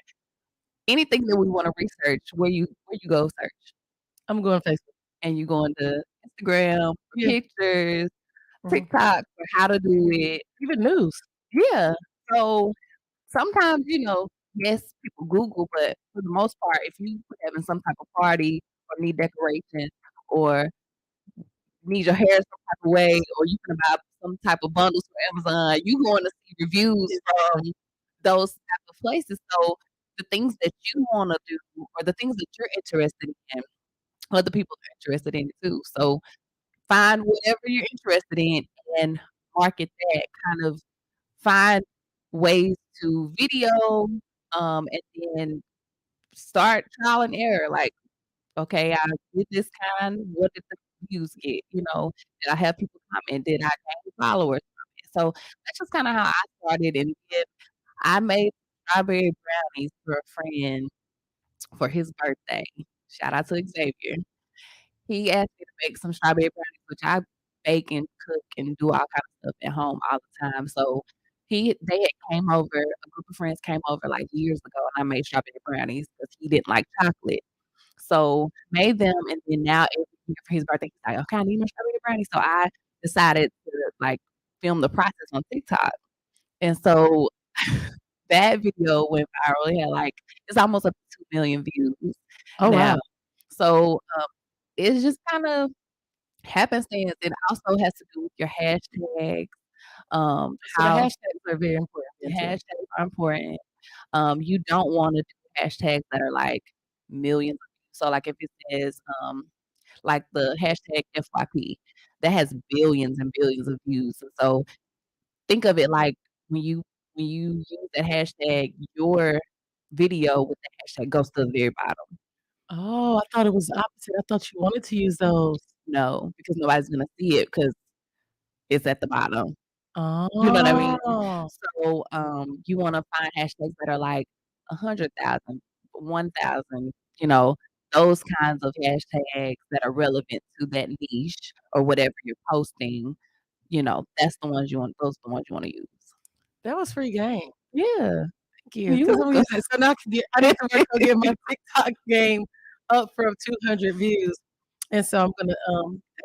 Speaker 2: anything that we wanna research, where you go search,
Speaker 1: I'm going Facebook.
Speaker 2: and you go into Instagram for
Speaker 1: Yeah.
Speaker 2: pictures,
Speaker 1: Mhm.
Speaker 2: TikTok for how to do it.
Speaker 1: Even news.
Speaker 2: Yeah. So, sometimes, yes, people Google, but for the most part, if you having some type of party or need decoration or need your hair some type of way or you can buy some type of bundles from Amazon, you going to see reviews
Speaker 1: Yeah.
Speaker 2: from those type of places. So, the things that you wanna do or the things that you're interested in, other people are interested in it too. So, find whatever you're interested in and market that, kind of find ways to video, and then start trial and error, like, "Okay, I did this kind, what did the views get?" "Did I have people comment? Did I gain followers from it?" So, that's just kinda how I started, and then I made strawberry brownies for a friend for his birthday. Shout out to Xavier. He asked me to make some strawberry brownies, which I bake and cook and do all kind of stuff at home all the time, so they had came over a group of friends came over, like, years ago, and I made strawberry brownies because he didn't like chocolate. So, made them, and then now every year for his birthday, he's like, "Okay, I need my strawberry brownies." So, I decided to, like, film the process on TikTok, and so that video went viral. It had, like it's almost up to 2,000,000 views
Speaker 1: Oh
Speaker 2: now.
Speaker 1: wow.
Speaker 2: So, it's just kind of happenstance. It also has to do with your hashtags,
Speaker 1: So the
Speaker 2: how
Speaker 1: hashtags are very important
Speaker 2: the
Speaker 1: then too.
Speaker 2: hashtags are important. You don't wanna do hashtags that are, like, millions of views. So, like, if it says, like, the hashtag FYP, that has billions and billions of views, and so think of it like when you use that hashtag, your video with the hashtag goes to the very bottom.
Speaker 1: Oh, I thought it was the opposite. I thought you wanted to use those.
Speaker 2: No, because nobody's gonna see it because it's at the bottom. You know what I mean?
Speaker 1: Oh.
Speaker 2: So, you wanna find hashtags that are like 100,000, 1,000, those kinds of hashtags that are relevant to that niche or whatever you're posting, that's the ones you want those are the ones you wanna use.
Speaker 1: That was free game.
Speaker 2: Yeah.
Speaker 1: Thank you,
Speaker 2: You're
Speaker 1: 'cause I'm
Speaker 2: welcome.
Speaker 1: using it. So now I need to work on getting my TikTok game up from 200 views, and so I'm gonna,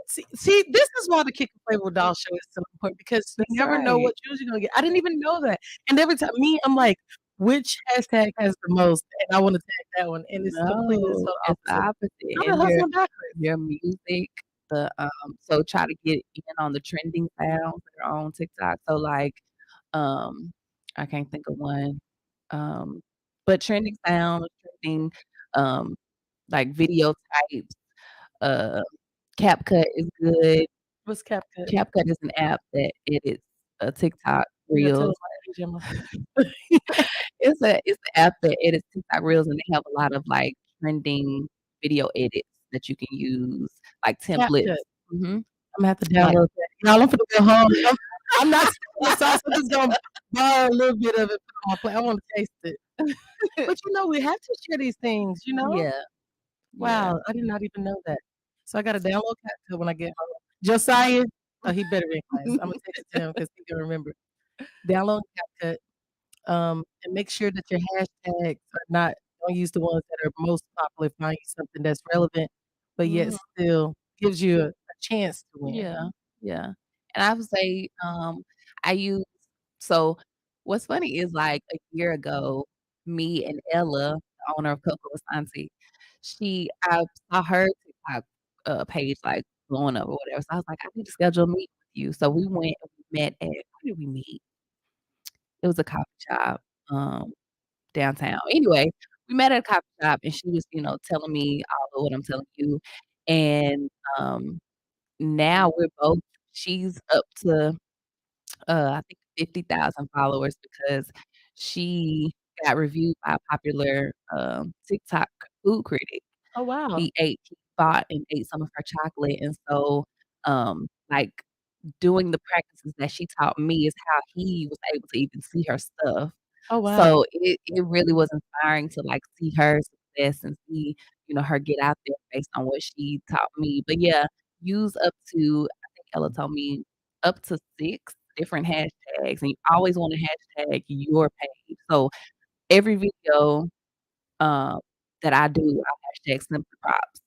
Speaker 1: see, this is why the Kick and Play with Doll show is so important because you
Speaker 2: That's
Speaker 1: never know
Speaker 2: right.
Speaker 1: what views you're gonna get. I didn't even know that, and every time I'm like, "Which hashtag has the most?" And I wanna tag that one, and it's completely
Speaker 2: No,
Speaker 1: so
Speaker 2: it's the
Speaker 1: opposite.
Speaker 2: opposite,
Speaker 1: I've been
Speaker 2: and your
Speaker 1: hustling backwards.
Speaker 2: your music, so try to get in on the trending sounds that are on TikTok. So, like, um, I can't think of one, um, but trending sounds, trending, um, like, video types, uh, CapCut is good.
Speaker 1: What's CapCut?
Speaker 2: CapCut is an app that edits, TikTok
Speaker 1: You gotta tell them
Speaker 2: reels.
Speaker 1: my age, Emma.
Speaker 2: It's a app that edits TikTok reels, and they have a lot of, like, trending video edits that you can use, like templates.
Speaker 1: CapCut.
Speaker 2: Mhm.
Speaker 1: Imma have to
Speaker 2: Like
Speaker 1: download that. Y'all, I'm finna go home. I'm not stealing the sauce, I'm just gonna borrow a little bit of it, put on my plate. I wanna taste it. But, we have to share these things, you know?
Speaker 2: Yeah, yeah.
Speaker 1: Wow, I did not even know that. So I gotta download CapCut when I get home. Josiah, oh, he better be in class. Imma text it to him because he can remember. Download CapCut, and make sure that your hashtags are not don't use the ones that are most popular. Find you something that's relevant, but yet
Speaker 2: Mhm.
Speaker 1: still gives you a chance to win.
Speaker 2: Yeah. Yeah. And I would say, I use so what's funny is, like, a year ago, me and Ella, the owner of Coco Asante, I saw her TikTok, page, like, blowing up or whatever, so I was like, "I need to schedule a meet with you." So we went and we met at where did we meet? It was a coffee shop, downtown. Anyway, we met at a coffee shop, and she was, telling me all of what I'm telling you, and, um, now we're both she's up to I think 50,000 followers because she got reviewed by a popular, TikTok food critic.
Speaker 1: Oh, wow.
Speaker 2: He bought and ate some of her chocolate, and so, like, doing the practices that she taught me is how he was able to even see her stuff.
Speaker 1: Oh, wow.
Speaker 2: So it really was inspiring to, like, see her success and see, her get out there based on what she taught me. But yeah, use up to I think Ella told me up to 6 different hashtags, and you always wanna hashtag your page. So every video, um, that I do, I hashtag SimplyProps.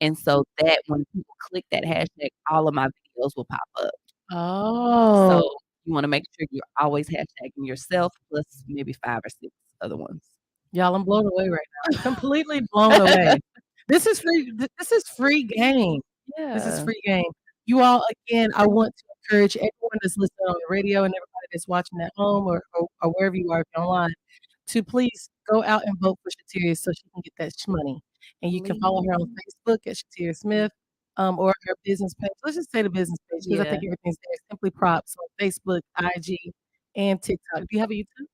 Speaker 2: And so that when people click that hashtag, all of my videos will pop up. So
Speaker 1: Oh.
Speaker 2: you wanna make sure you're always hashtagging yourself plus maybe 5 or 6 other ones.
Speaker 1: Y'all, I'm blown away right now. Completely blown away. This is free game. This is
Speaker 2: Yeah.
Speaker 1: free game. You all, again, I want to encourage everyone that's listening on the radio and everybody that's watching at home or wherever you are, if you're online, to please go out and vote for Shateria so she can get that money. And you can follow her on
Speaker 2: Please.
Speaker 1: Facebook at Shateria Smith, or her business page. Let's just say the business page because I
Speaker 2: Yeah.
Speaker 1: think everything's there. Simply Props on Facebook, IG, and TikTok. Do you have a YouTube?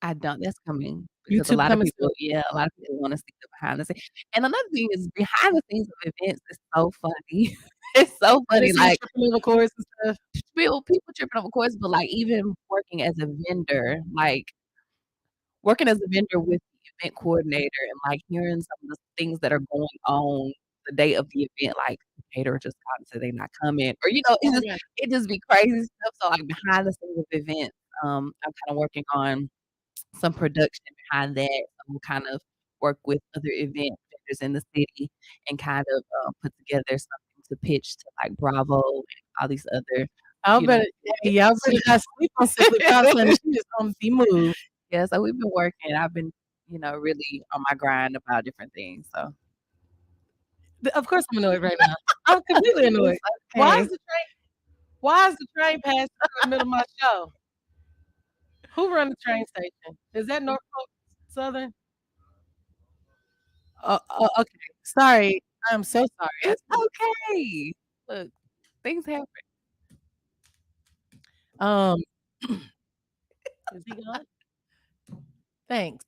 Speaker 2: I don't that's coming because
Speaker 1: YouTube coming soon.
Speaker 2: a lot of people wanna see the behind the scenes. And another thing is behind the scenes of events is so funny. It's so
Speaker 1: They
Speaker 2: funny,
Speaker 1: see you
Speaker 2: like,
Speaker 1: tripping over cords and stuff.
Speaker 2: people tripping over course, but, like, even working as a vendor, like working as a vendor with the event coordinator and, like, hearing some of the things that are going on the day of the event, like, the caterer just called and said they not coming, or,
Speaker 1: Oh, yeah.
Speaker 2: it just be crazy stuff. So, like, behind the scenes of events, I'm kinda working on some production behind that. We'll kind of work with other event vendors in the city and kind of, put together something to pitch to, like, Bravo and all these other,
Speaker 1: Y'all
Speaker 2: you know
Speaker 1: better hey, y'all better not sleep on Simply Props, honey. She is on the move.
Speaker 2: Yeah, so we've been working. I've been, really on my grind about different things, so
Speaker 1: Of course I'm annoyed right now. I'm completely annoyed.
Speaker 2: it's okay.
Speaker 1: Why is the train passing through the middle of my show? Who run the train station? Is that Norfolk Southern? Oh, okay. Sorry. I'm so sorry.
Speaker 2: It's okay. Look, things happen.
Speaker 1: Um, is he gone? Thanks.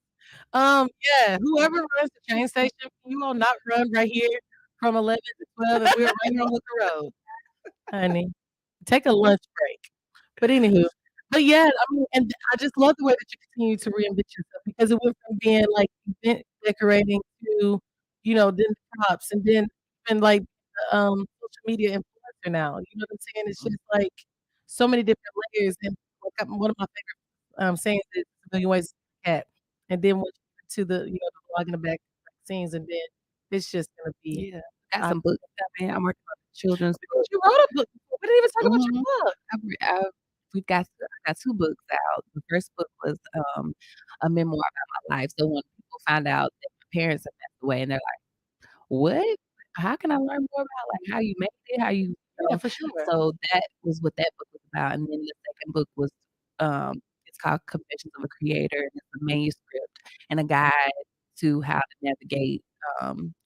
Speaker 1: Yeah, whoever runs the train station, can you all not run right here from 11 to 12 and we're right here on Hooker Road, honey. Take a lunch break. But anywho, but yeah, I mean, and I just love the way that you continue to reinvent yourself because it went from being like event decorating to, then props and then even like social media influencer now. You know what I'm saying? It's just like so many different layers. And like one of my favorite sayings is a million ways to cat. And then once you get to the vlog in the back scenes, and then it's just gonna be.
Speaker 2: Yeah. Got
Speaker 1: I,
Speaker 2: some books coming. I'm working on children's book.
Speaker 1: you wrote a book. Before. We didn't even talk about your
Speaker 2: Mhm.
Speaker 1: book.
Speaker 2: I've I got 2 books out. The first book was, a memoir about my life. So when people find out that my parents have passed away and they're like, "What? How can I learn more about, like, how you made it? How you"
Speaker 1: Yeah, for sure.
Speaker 2: So that was what that book was about, and then the second book was, it's called Confessions of a Creator, and it's a manuscript and a guide to how to navigate,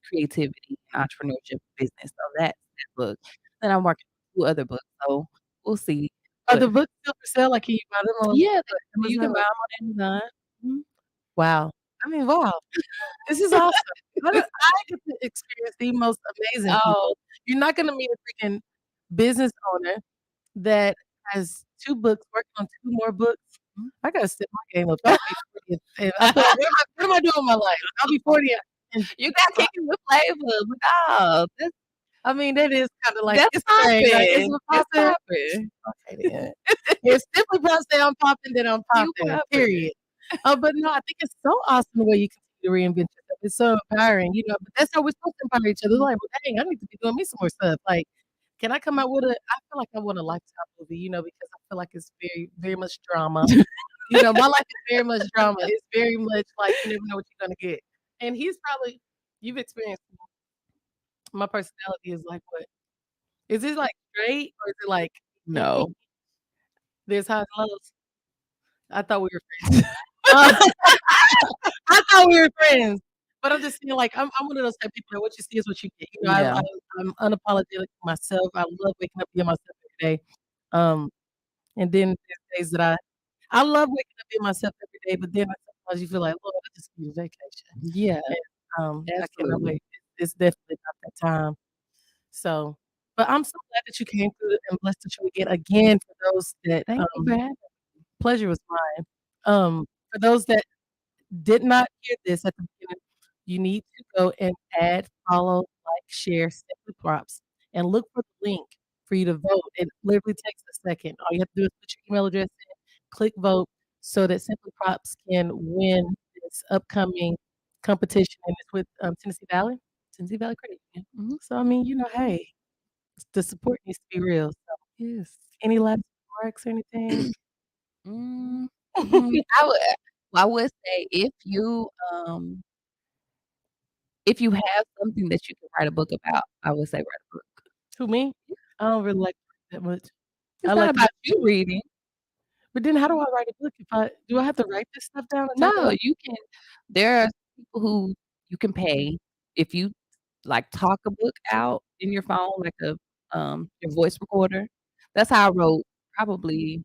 Speaker 2: creativity and entrepreneurship business. So that's that book. Then I'm working on 2 other books, so we'll see.
Speaker 1: Are
Speaker 2: But
Speaker 1: the books still for sale? Like, can you buy them on
Speaker 2: yeah, you can
Speaker 1: Amazon?
Speaker 2: buy 'em on Amazon. Mhm.
Speaker 1: Wow. I mean, wow. This is awesome. I get to experience the most amazing
Speaker 2: Oh,
Speaker 1: people. You're not gonna meet a freaking business owner that has 2 books, working on 2 more books.
Speaker 2: mhm.
Speaker 1: I gotta step my game up. I'll be 40 and I feel like, what am I doing with my life? I'll be 40 in
Speaker 2: You got kicking with flavor, but no,
Speaker 1: I mean, that is kinda like
Speaker 2: that's
Speaker 1: it's a thing, right? Is
Speaker 2: popping.
Speaker 1: it
Speaker 2: It's
Speaker 1: popping?
Speaker 2: popping.
Speaker 1: Okay then. If Simply Props say I'm popping, then I'm
Speaker 2: You
Speaker 1: popping,
Speaker 2: popping.
Speaker 1: period. But no, I think it's so awesome the way you continue to reinvent yourself. It's so empowering, but that's how we're supposed to empower each other. Like, well, dang, I need to be doing me some more stuff. Like, Can I come out with I feel like I want a Lifetime movie, because I feel like it's very, very much drama. My life is very much drama. It's very much like you never know what you're gonna get. And you've experienced my personality is like what? Is it like straight or is it like
Speaker 2: No.
Speaker 1: there's highs and lows? I thought we were friends. Uh, I thought we were friends. But I'm just saying, like, I'm one of those type of people that what you see is what you get.
Speaker 2: Yeah.
Speaker 1: I'm unapologetic for myself. I love waking up being myself every day. Um, and then there's days that I love waking up being myself every day, but then sometimes you feel like, Lord, I just need a vacation.
Speaker 2: Yeah,
Speaker 1: And I cannot
Speaker 2: absolutely.
Speaker 1: wait. It's definitely not that time. So, but I'm so glad that you came through and blessed the show again for those that
Speaker 2: Thank you for having
Speaker 1: pleasure was mine. For those that did not hear this at the beginning, you need to go and add, follow, like, share Simply Props and look for the link for you to vote. It literally takes a second. All you have to do is put your email address in, click vote so that Simply Props can win this upcoming competition, and it's with Tennessee Valley Credit Union.
Speaker 2: Mhm.
Speaker 1: So, I mean, hey, the support needs to be real. So,
Speaker 2: Yes.
Speaker 1: any last remarks or anything?
Speaker 2: Mm, I would say if you have something that you can write a book about, I would say write a book.
Speaker 1: To me, I don't really like that much. I
Speaker 2: It's not
Speaker 1: like to
Speaker 2: about you reading.
Speaker 1: but then how do I write a book if I have to write this stuff down and type it
Speaker 2: No,
Speaker 1: up?
Speaker 2: you can there are people who you can pay if you, like, talk a book out in your phone, like your voice recorder. That's how probably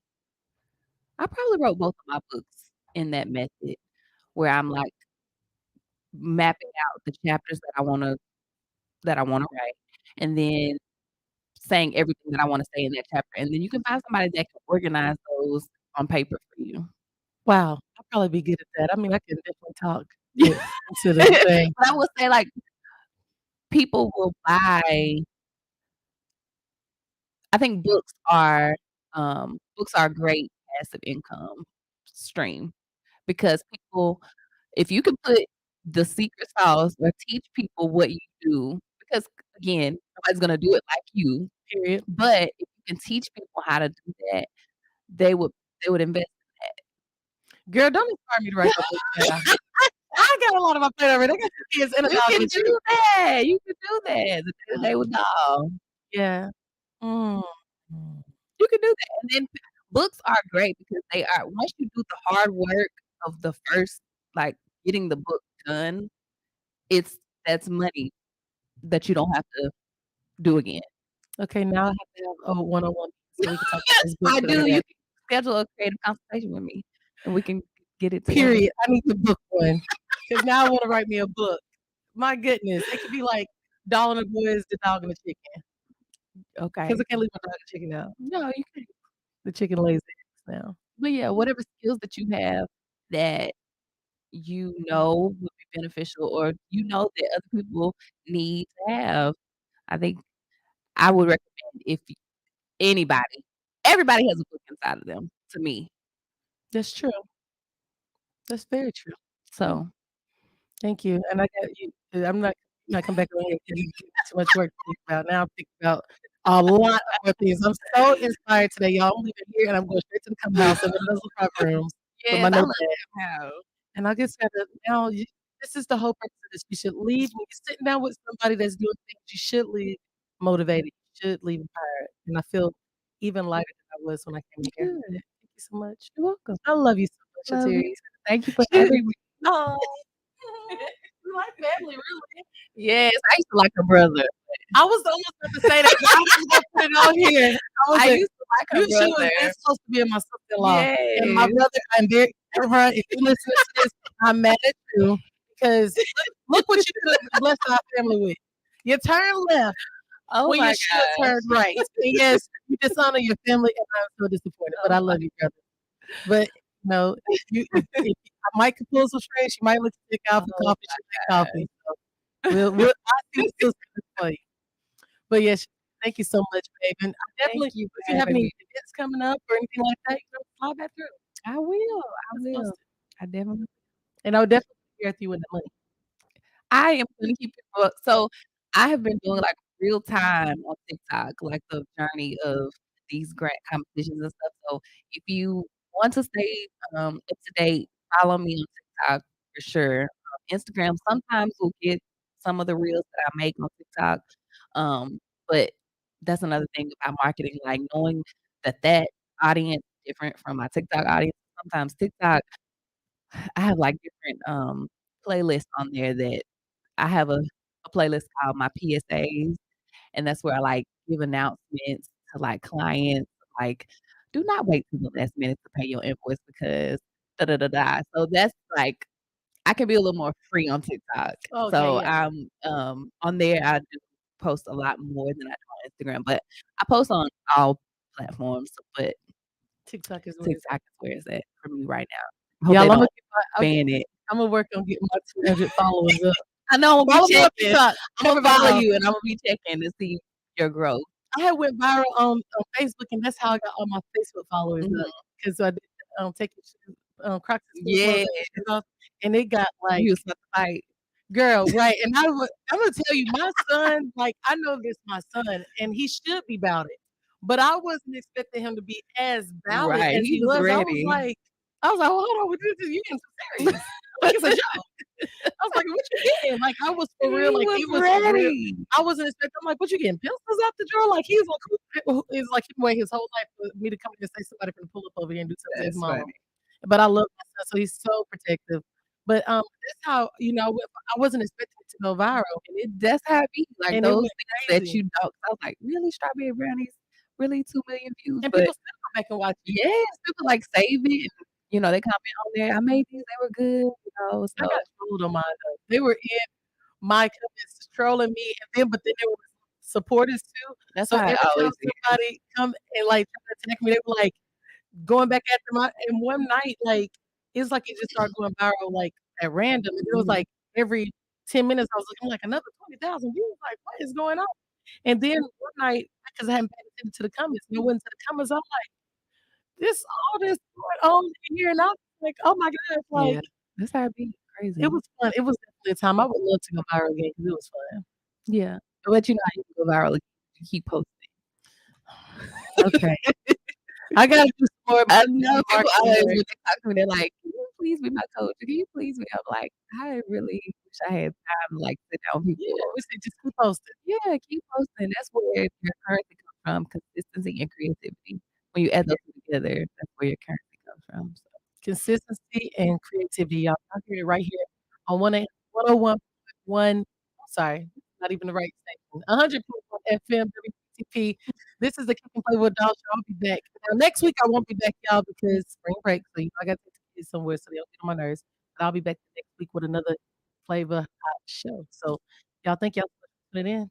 Speaker 2: I probably wrote both of my books in that method, where I'm, like, mapping out the chapters that I wanna write, and then saying everything that I wanna say in that chapter, and then you can find somebody that can organize those on paper for you.
Speaker 1: Wow, I'll probably be good at that. I mean, I can definitely talk it into the thing.
Speaker 2: But I would say, like, people will buy I think books are a great passive income stream because people if you can put the secret sauce or teach people what you do because, again, nobody's gonna do it like you,
Speaker 1: Period.
Speaker 2: but if you can teach people how to do that, they would they would invest
Speaker 1: Girl, don't inspire me to write no book now. I got a lot on my plate already. I got 2 kids and a
Speaker 2: You
Speaker 1: dog
Speaker 2: can
Speaker 1: this year.
Speaker 2: do that, you can do that, the day-to-day with dog.
Speaker 1: Yeah. Mm.
Speaker 2: You can do that, and then books are great because they are once you do the hard work of the first like, getting the book done, it's that's money that you don't have to do again.
Speaker 1: Okay, now I have to have a one-on-one so we can talk about this book
Speaker 2: I
Speaker 1: that I
Speaker 2: do,
Speaker 1: got.
Speaker 2: you can schedule a creative consultation with me, and we can get it together.
Speaker 1: Period. I need the book one because now I wanna write me a book. My goodness, it could be like Doll and the Boys, The Dog and the Chicken. Because
Speaker 2: Okay.
Speaker 1: I can't leave my dog and chicken out.
Speaker 2: No, you can
Speaker 1: The chicken lays eggs now.
Speaker 2: but yeah, whatever skills that you have that you know would be beneficial or you know that other people need to have, I think I would recommend if anybody everybody has a book inside of them, to me.
Speaker 1: That's true. That's very true. Mm,
Speaker 2: So,
Speaker 1: thank you, and I got you I'm not come back on here because you give me too much work to think about. Now I'm thinking about a lot of more things. I'm so inspired today, y'all. I'm leaving here and I'm going straight to the clubhouse and the little prep rooms with
Speaker 2: yes,
Speaker 1: my
Speaker 2: I love
Speaker 1: notepad.
Speaker 2: how
Speaker 1: And I just gotta now you this is the whole purpose of this. You should leave when you're sitting down with somebody that's doing things, you should leave motivated. You should leave inspired. And I feel even lighter than I was when I came here.
Speaker 2: good.
Speaker 1: Thank you so much.
Speaker 2: You're welcome.
Speaker 1: I love you so much,
Speaker 2: Love
Speaker 1: Shateria.
Speaker 2: you. Thank you for
Speaker 1: Shoot.
Speaker 2: having me.
Speaker 1: Aw. We like family, really.
Speaker 2: Yes, I used to like her brother.
Speaker 1: I was almost about to say that, but I was gonna put it on here. I was
Speaker 2: I
Speaker 1: like,
Speaker 2: used to like her
Speaker 1: she was
Speaker 2: brother.
Speaker 1: this close to being my sister-in-law. And my
Speaker 2: Yes.
Speaker 1: brother, I'm very Deborah, if you listen to this, I'm mad at you because look what you could have blessed our family with. You turn left
Speaker 2: Oh
Speaker 1: when you
Speaker 2: my
Speaker 1: should
Speaker 2: god.
Speaker 1: turn right. And yes, you dishonor your family, and I'm so disappointed. But
Speaker 2: Oh
Speaker 1: I
Speaker 2: my
Speaker 1: love you, brother. But if I might could pull some strings, she might let you take out for
Speaker 2: oh
Speaker 1: coffee. She take coffee. So we'll I see what's still for you. But yes, thank you so much, babe. And I
Speaker 2: Thank
Speaker 1: definitely
Speaker 2: you
Speaker 1: if
Speaker 2: for
Speaker 1: you have
Speaker 2: having
Speaker 1: any
Speaker 2: me.
Speaker 1: events coming up or anything like that, you know, fly back through.
Speaker 2: I will, I
Speaker 1: Let's
Speaker 2: will.
Speaker 1: post it.
Speaker 2: I definitely
Speaker 1: And I would definitely be here with you with the money.
Speaker 2: I am gonna keep it up. So, I have been doing, like, real time on TikTok, like the journey of these grant competitions and stuff. So if you want to stay up to date, follow me on TikTok for sure. Instagram sometimes will get some of the reels that I make on TikTok. But that's another thing about marketing, like knowing that that audience is different from my TikTok audience. Sometimes TikTok, I have like different playlists on there that I have a playlist called my PSAs, and that's where I, like, give announcements to, like, clients, like, "Do not wait till the last minute to pay your invoice because da da da da." So that's, like I can be a little more free on TikTok.
Speaker 1: Okay,
Speaker 2: So,
Speaker 1: yeah.
Speaker 2: on there, I do post a lot more than I do on Instagram, but I post on all platforms, but
Speaker 1: TikTok is where it's at.
Speaker 2: TikTok is where it's at for me right now. I hope they
Speaker 1: Y'all,
Speaker 2: don't
Speaker 1: okay,
Speaker 2: ban it.
Speaker 1: Imma work on getting my 200 followers up.
Speaker 2: I know Imma be
Speaker 1: Follow me on
Speaker 2: checking.
Speaker 1: TikTok.
Speaker 2: Imma
Speaker 1: Check me
Speaker 2: follow
Speaker 1: out.
Speaker 2: you, and Imma be checking to see your growth.
Speaker 1: I had went viral on Facebook, and that's how I got all my Facebook followers up
Speaker 2: Mhm.
Speaker 1: 'cause I did, taking shoes, Crocs and school clothes,
Speaker 2: Yes.
Speaker 1: taking shoes off, and it got, like
Speaker 2: You was about to fight.
Speaker 1: girl, right, and I'm gonna tell you, my son, like, I know this my son, and he should be about it, but I wasn't expecting him to be as valid
Speaker 2: Right,
Speaker 1: as
Speaker 2: he
Speaker 1: he
Speaker 2: was
Speaker 1: was.
Speaker 2: ready.
Speaker 1: I was like, "Well, hold on, with this, you getting too serious. Like, it's a joke." I was like, "What you getting?" Like, I was for real,
Speaker 2: He
Speaker 1: like,
Speaker 2: was
Speaker 1: he was for real.
Speaker 2: ready.
Speaker 1: I wasn't expecting I'm like, "What you getting pistols out the drawer?" Like, he's like, who it's like he waited his whole life for me to come here and say somebody finna pull up over here and do something to his
Speaker 2: That's
Speaker 1: mama.
Speaker 2: funny.
Speaker 1: But I love my son, so he's so protective. But, that's how, I wasn't expecting it to go viral,
Speaker 2: That's how it be, like,
Speaker 1: and it
Speaker 2: those
Speaker 1: went
Speaker 2: things that
Speaker 1: crazy.
Speaker 2: you don't I was like, "Really, strawberry brownies? Really 2,000,000 views?"
Speaker 1: And
Speaker 2: But
Speaker 1: people still go back and watch it.
Speaker 2: yes, people, like, save it, and, they comment on there, "I made these, they were good,"
Speaker 1: I
Speaker 2: so
Speaker 1: got trolled on mine though. They were in my comments trolling me, and then there was supporters too.
Speaker 2: that's
Speaker 1: So
Speaker 2: how it
Speaker 1: every time
Speaker 2: always is.
Speaker 1: somebody come and, like, try to attack me, they were, like, going back after my and one night, like, it's like it just started going viral, like, at random, and it was,
Speaker 2: Mhm.
Speaker 1: like, every 10 minutes, I was looking like, "Another 20,000 views?" Like, "What is going on?" And then one night, because I hadn't paid attention to the comments, and I went to the comments, I'm like, all this going on in here," and I was like, "Oh my gosh," like,
Speaker 2: Yeah, that's how it be,
Speaker 1: it
Speaker 2: crazy.
Speaker 1: was fun. It was definitely a time. I would love to go viral again because it was fun.
Speaker 2: Yeah, but you know how you can go viral if you keep posting.
Speaker 1: Okay. I gotta do some more
Speaker 2: I know people
Speaker 1: marketing
Speaker 2: always
Speaker 1: work.
Speaker 2: when they talk to me, they're like, "Can you please be my coach? Can you please be" I'm like, "I really wish I had time to, like, sit down with
Speaker 1: Yeah,
Speaker 2: people."
Speaker 1: we said just keep posting.
Speaker 2: Yeah, keep posting. That's where your currency comes from, consistency and creativity. When you add
Speaker 1: Yeah,
Speaker 2: those 2 together, that's where your currency comes from, so
Speaker 1: consistency and creativity, y'all. I hear it right here on 101.1. I'm sorry, not even the right station. 100.1 FM WPTP. This is the Kick and Play with Doll Show. I'll be back. Now, next week I won't be back, y'all, because spring break. So I got to take the kids somewhere so they don't get on my nerves. But I'll be back next week with another Flava Hot show. So y'all thank y'all so much for tuning in.